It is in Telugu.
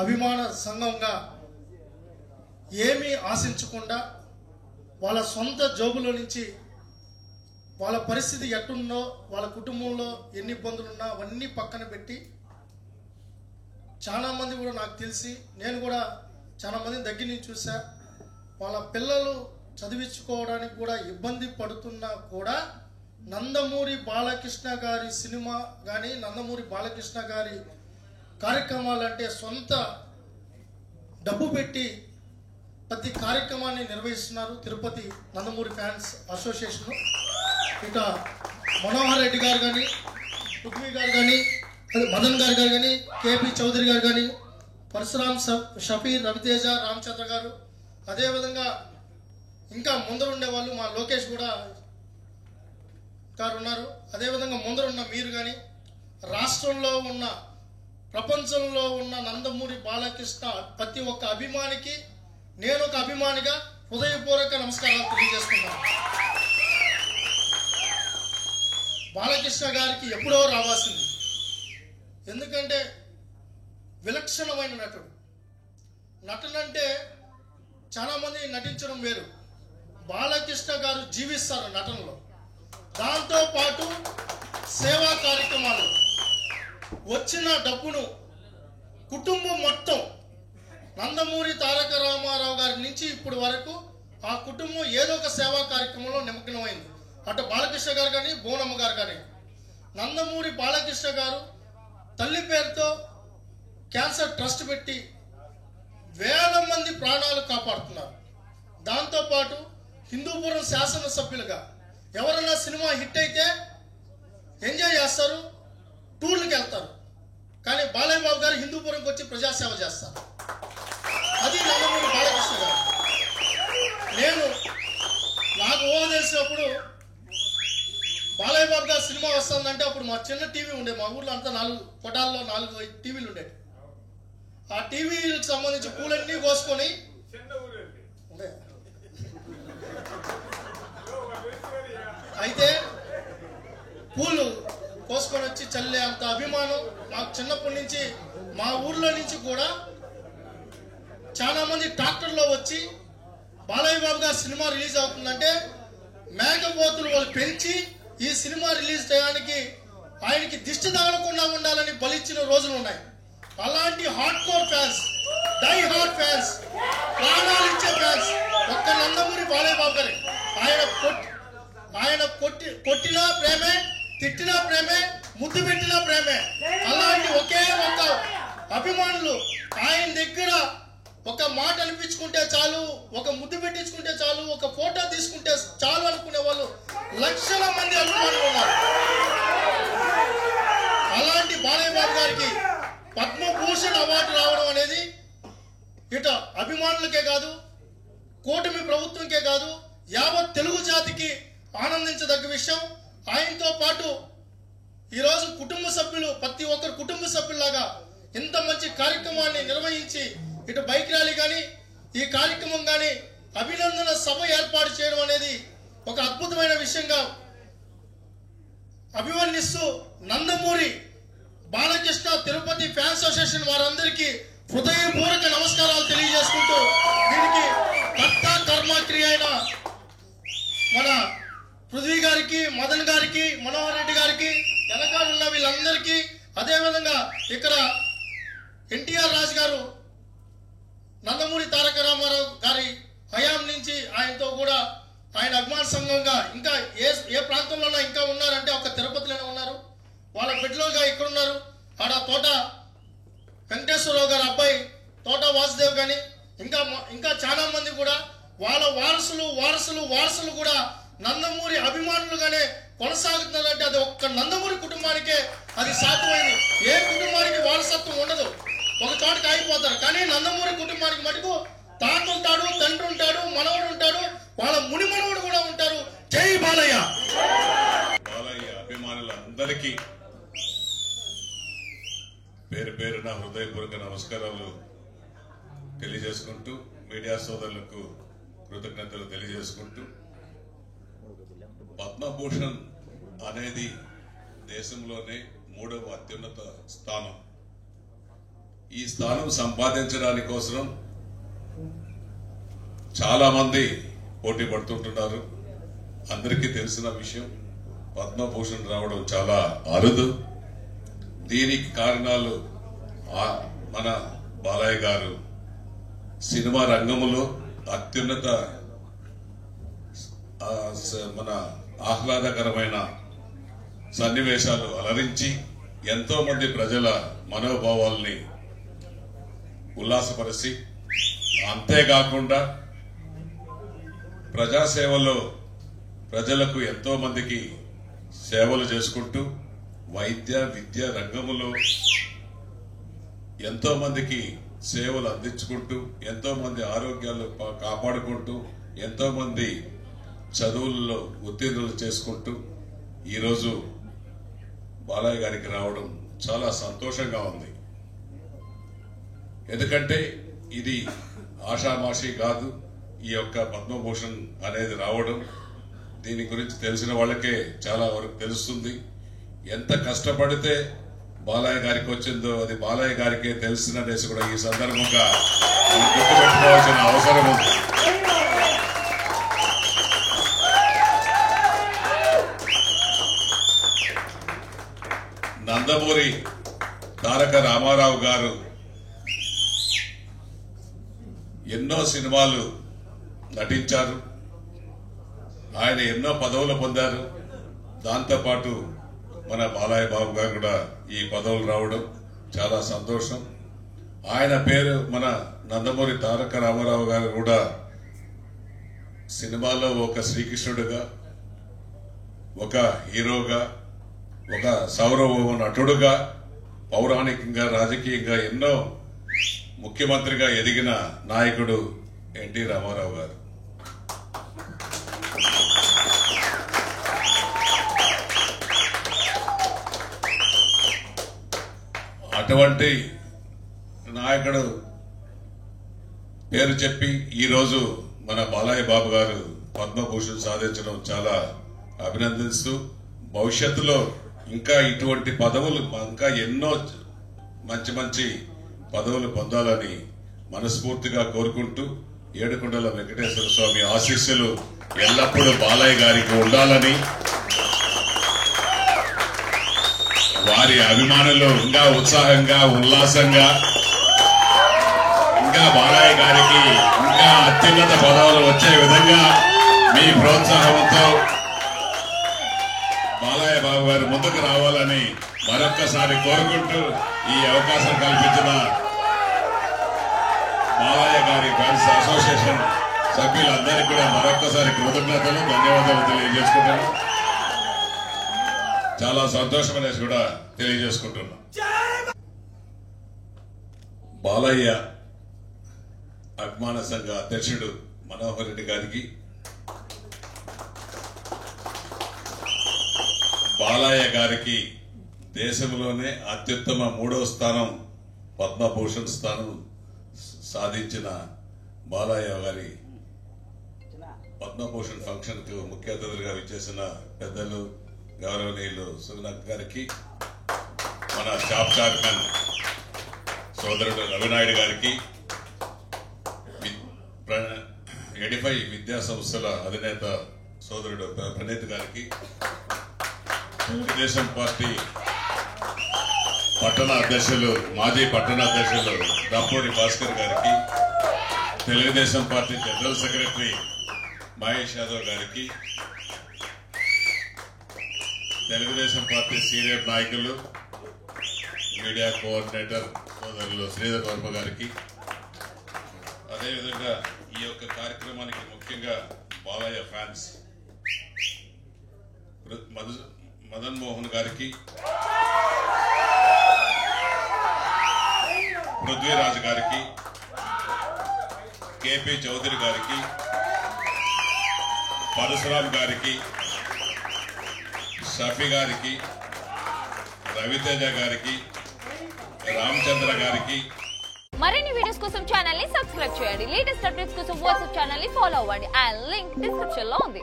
అభిమాన సంఘంగా ఏమీ ఆశించకుండా వాళ్ళ సొంత జోబులో నుంచి వాళ్ళ పరిస్థితి ఎట్టుందో, వాళ్ళ కుటుంబంలో ఎన్ని ఇబ్బందులున్నా అవన్నీ పక్కన పెట్టి చాలామంది కూడా నాకు తెలిసి, నేను కూడా చాలామందిని దగ్గర నుంచి చూసా, వాళ్ళ పిల్లలు చదివించుకోవడానికి కూడా ఇబ్బంది పడుతున్నా కూడా నందమూరి బాలకృష్ణ గారి సినిమా కానీ, నందమూరి బాలకృష్ణ గారి కార్యక్రమాలు అంటే సొంత డబ్బు పెట్టి ప్రతి కార్యక్రమాన్ని నిర్వహిస్తున్నారు తిరుపతి నందమూరి ఫ్యాన్స్ అసోసియేషన్. ఇక మనోహర్ రెడ్డి గారు కానీ, పృథ్వీ గారు కానీ, మదన్ గారు కానీ, కేపీ చౌదరి గారు కానీ, పరశురామ్ షఫీర్, రవితేజ, రామచంద్ర గారు, అదేవిధంగా ఇంకా ముందరుండే వాళ్ళు మా లోకేష్ కూడా గారు ఉన్నారు. అదేవిధంగా ముందరున్న మీరు కానీ, రాష్ట్రంలో ఉన్న ప్రపంచంలో ఉన్న నందమూరి బాలకృష్ణ ప్రతి ఒక్క అభిమానికి నేను ఒక అభిమానిగా హృదయపూర్వక నమస్కారాలు తెలియజేస్తున్నాను. బాలకృష్ణ గారికి ఎప్పుడో రావాల్సింది, ఎందుకంటే విలక్షణమైన నటుడు. నటనంటే చాలామంది నటించడం వేరు, బాలకృష్ణ గారు జీవిస్తారు నటనలో. దాంతోపాటు సేవా కార్యక్రమాలు, వచ్చిన డబ్బును కుటుంబం మొత్తం నందమూరి తారక రామారావు గారి నుంచి ఇప్పుడు వరకు ఆ కుటుంబం ఏదో ఒక సేవా కార్యక్రమంలో నిమగ్నమైంది. అటు బాలకృష్ణ గారు కానీ, బోనమ్మ గారు కానీ. నందమూరి బాలకృష్ణ గారు తల్లి పేరుతో క్యాన్సర్ ట్రస్ట్ పెట్టి వేల మంది ప్రాణాలు కాపాడుతున్నారు. దాంతోపాటు హిందూపురం శాసనసభ్యులుగా ఎవరైనా సినిమా హిట్ అయితే ఎంజాయ్ చేస్తారు, టూర్లకు వెళ్తారు. కానీ బాలయ్య బాబు గారు హిందూపురంకి వచ్చి ప్రజాసేవ చేస్తారు. అది నందమూరి బాలకృష్ణ గారు. నాకు ఊహ తెలిసినప్పుడు బాలయ్య బాబు గారు సినిమా వస్తుందంటే అప్పుడు మా చిన్న టీవీ ఉండే, మా ఊర్లో అంతా 4 కొటాల్లో 4 టీవీలు ఉండేవి. ఆ టీవీలకు సంబంధించి పూలన్నీ కోసుకొని అయితే పూలు కోసుకొని వచ్చి చల్లే అంత అభిమానం నాకు చిన్నప్పటి నుంచి. మా ఊర్లో నుంచి కూడా చాలా మంది ట్రాక్టర్లో వచ్చి బాలయ్య బాబు గారు సినిమా రిలీజ్ అవుతుందంటే మేకపోతులు వాళ్ళు పెంచి ఈ సినిమా రిలీజ్ చేయడానికి ఆయనకి దిష్టి తగలకుండా ఉండాలని బలిచ్చిన రోజులు ఉన్నాయి. అలాంటి hardcore fans, die hard fans, ప్రాణాలు ఇచ్చే ఫ్యాన్స్ ఒక్క నందమూరి బాలయ్య బాబు గారి. ఆయన కొట్టినా ప్రేమే, తిట్టినా ప్రేమే, ముద్దు పెట్టినా ప్రేమే. అలాంటి ఒకే ఒక్క అభిమానులు ఆయన దగ్గర ఒక మాట అనిపించుకుంటే చాలు, ఒక ముద్దు పెట్టించుకుంటే చాలు, ఒక ఫోటో తీసుకుంటే చాలు అనుకునే వాళ్ళు లక్షల మంది అభిమానులు ఉన్నారు. అలాంటి బాలయ్య బాబు గారికి పద్మభూషణ్ అవార్డు రావడం అనేది ఇటు అభిమానులకే కాదు, కూటమి ప్రభుత్వంకే కాదు, యావత్ తెలుగు జాతికి ఆనందించదగ్గ విషయం. ఆయనతో పాటు ఈరోజు కుటుంబ సభ్యులు, ప్రతి ఒక్కరు కుటుంబ సభ్యులాగా ఇంత మంచి కార్యక్రమాన్ని నిర్వహించి ఇటు బైక్ ర్యాలీ కానీ, ఈ కార్యక్రమం కానీ, అభినందన సభ ఏర్పాటు చేయడం అనేది ఒక అద్భుతమైన విషయంగా అభివర్ణిస్తూ నందమూరి బాలకృష్ణ తిరుపతి ఫ్యాన్స్ అసోసియేషన్ వారందరికీ హృదయపూర్వక నమస్కారాలు తెలియజేసుకుంటూ, దీనికి కర్త కర్మక్రియ అయిన మన పృథ్వీ గారికి, మదన్ గారికి, మనోహర్ రెడ్డి గారికి, వెనకాల ఉన్న వీళ్ళందరికీ, అదేవిధంగా ఇక్కడ ఎన్టీఆర్ రాజు గారు నందమూరి తారక రామారావు గారి హయాం నుంచి ఆయనతో కూడా ఆయన అభిమాన సంఘంగా ఇంకా ఏ ప్రాంతంలో ఇంకా ఉన్నారంటే ఒక తిరుపతిలోనే ఉన్నారు. వాళ్ళ బిడ్డలుగా ఇక్కడ ఉన్నారు. ఆడ తోట వెంకటేశ్వరరావు గారి అబ్బాయి తోట వాసుదేవ్ కానీ ఇంకా చాలా మంది కూడా వాళ్ళ వారసులు కూడా నందమూరి అభిమానులుగానే కొనసాగుతున్నారంటే అది ఒక్క నందమూరి కుటుంబానికే అది సాధ్యమైంది. ఏ కుటుంబానికి వారసత్వం ఉండదు, ఒక చోటకి ఆగిపోతారు. కానీ నందమూరి కుటుంబానికి మటుకు తాత ఉంటాడు, తండ్రి ఉంటాడు, మనవడు ఉంటాడు, వాళ్ళ ముని మనవడు కూడా ఉంటారు. జై బాలయ్య. బాలయ్య అభిమానులందరికీ పేరు పేరున హృదయపూర్వక నమస్కారాలు తెలియజేసుకుంటూ, మీడియా సోదరులకు కృతజ్ఞతలు తెలియజేసుకుంటూ, పద్మభూషణ్ అనేది దేశంలోనే 3వ అత్యున్నత స్థానం. ఈ స్థానం సంపాదించడానికి కోసం చాలా మంది పోటీ పడుతుంటున్నారు. అందరికీ తెలిసిన విషయం, పద్మభూషణ్ రావడం చాలా అరుదు. దీనికి కారణాలు మన బాలయ్య గారు సినిమా రంగంలో అత్యున్నత మన ఆహ్లాదకరమైన సన్నివేశాలు అలరించి ఎంతో మంది ప్రజల మనోభావాల్ని ఉల్లాసపరిచి, అంతేకాకుండా ప్రజాసేవలో ప్రజలకు ఎంతో మందికి సేవలు చేసుకుంటూ వైద్య విద్య రంగంలో ఎంతో మందికి సేవలు అందించుకుంటూ, ఎంతో మంది ఆరోగ్యాలు కాపాడుకుంటూ, ఎంతో మంది చదువుల్లో ఉత్తీర్ణులు చేసుకుంటూ ఈరోజు బాలయ్య గారికి రావడం చాలా సంతోషంగా ఉంది. ఎందుకంటే ఇది ఆషామాషి కాదు. ఈ యొక్క పద్మభూషణ్ అనేది రావడం దీని గురించి తెలిసిన వాళ్ళకే చాలా వరకు తెలుస్తుంది. ఎంత కష్టపడితే బాలయ్య గారికి వచ్చిందో అది బాలయ్య గారికే తెలిసిననేసి కూడా ఈ సందర్భంగా గుర్తుపెట్టుకోవాల్సిన అవసరం ఉంది. నందమూరి తారక రామారావు గారు ఎన్నో సినిమాలు నటించారు. ఆయన ఎన్నో పదవులు పొందారు. దాంతోపాటు మన బాలయ్య బాబు గారు కూడా ఈ పదవులు రావడం చాలా సంతోషం. ఆయన పేరు మన నందమూరి తారక రామారావు గారు కూడా సినిమాలో ఒక శ్రీకృష్ణుడిగా, ఒక హీరోగా, ఒక సౌరవ నటుడుగా, పౌరాణికంగా, రాజకీయంగా ఎన్నో ముఖ్యమంత్రిగా ఎదిగిన నాయకుడు ఎన్టీ రామారావు గారు. అటువంటి నాయకుడు పేరు చెప్పి ఈరోజు మన బాలయ్య బాబు గారు పద్మభూషణ్ సాధించడం చాలా అభినందిస్తూ, భవిష్యత్తులో ఇంకా ఇటువంటి పదవులు, ఇంకా ఎన్నో మంచి మంచి పదవులు పొందాలని మనస్ఫూర్తిగా కోరుకుంటూ, ఏడుకొండల వెంకటేశ్వర స్వామి ఆశీస్సులు ఎల్లప్పుడూ బాలయ్య గారికి ఉండాలని, వారి అభిమానులు ఇంకా ఉత్సాహంగా, ఉల్లాసంగా, ఇంకా బాలయ్య గారికి ఇంకా అత్యున్నత పదవులు వచ్చే విధంగా మీ ప్రోత్సాహంతో బాలయ్య బాబు గారు ముందుకు రావాలని మరొక్కసారి కోరుకుంటూ, ఈ అవకాశం కల్పించిన బాలయ్య గారి ఫ్యాన్స్ అసోసియేషన్ సభ్యులందరికీ కూడా మరొక్కసారి కృతజ్ఞతలు, ధన్యవాదాలు తెలియజేసుకుంటాను. చాలా సంతోషమనేసి కూడా తెలియజేసుకుంటున్నాం. బాలయ్య అభిమాన సంఘ అధ్యక్షుడు మనోహర్ రెడ్డి గారికి, బాలయ్య గారికి దేశంలోనే అత్యుత్తమ 3వ స్థానం పద్మభూషణ్ స్థానం సాధించిన బాలయ్య గారి పద్మభూషణ్ ఫంక్షన్ కు ముఖ్య అతిథులుగా విచ్చేసిన పెద్దలు గౌరవనీయులు సుగుణక్ గారికి, మన షాప్ చైర్మన్ సోదరుడు రవినాయుడు గారికి, ఎడిఫై విద్యా సంస్థల అధినేత సోదరుడు ప్రణీత్ గారికి, తెలుగుదేశం పార్టీ పట్టణ అధ్యక్షులు, మాజీ పట్టణ అధ్యక్షులు దంపూడి భాస్కర్ గారికి, Telugu Desam party general secretary Mahesh Yadav గారికి, తెలుగుదేశం పార్టీ సీనియర్ నాయకులు, మీడియా కోఆర్డినేటర్ సోదరులు శ్రీధర్ వర్మ గారికి, అదేవిధంగా ఈ యొక్క కార్యక్రమానికి ముఖ్యంగా బాలయ్య ఫ్యాన్స్ మదన్ మోహన్ గారికి, పృథ్వీరాజ్ గారికి, కేపీ చౌదరి గారికి, పరశురామ్ గారికి, షఫీ గారికి, రవితేజ గారికి, రామచంద్ర గారికి. మరిన్ని వీడియోస్ కోసం ఛానల్ ని సబ్స్క్రైబ్ చేయండి. లేటెస్ట్ అప్డేట్స్ కోసం వాట్సాప్ ఛానల్ ని ఫాలో అవ్వండి. ఆ లింక్ డిస్క్రిప్షన్ లో ఉంది.